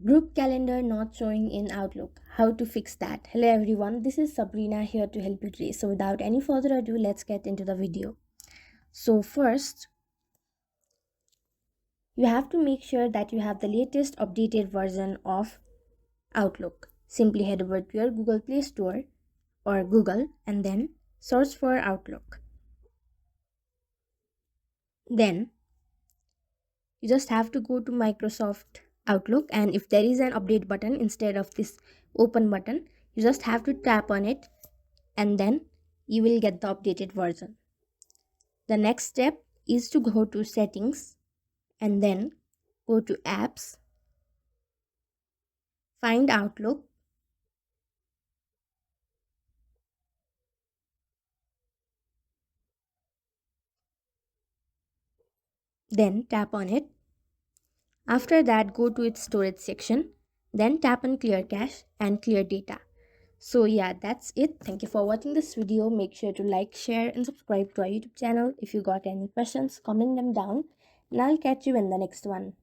Group calendar not showing in Outlook. How to fix that? Hello everyone, this is Sabrina here to help you today. So without any further ado, let's get into the video. So first, you have to make sure that you have the latest updated version of Outlook. Simply head over to your Google Play Store or Google and then search for Outlook. Then you just have to go to Microsoft Outlook, and if there is an update button instead of this open button, you just have to tap on it and then you will get the updated version. The next step is to go to settings and then go to apps, find Outlook, then tap on it. After that, go to its storage section, then tap on clear cache and clear data. So yeah, that's it. Thank you for watching this video. Make sure to like, share and subscribe to our YouTube channel. If you got any questions, comment them down and I'll catch you in the next one.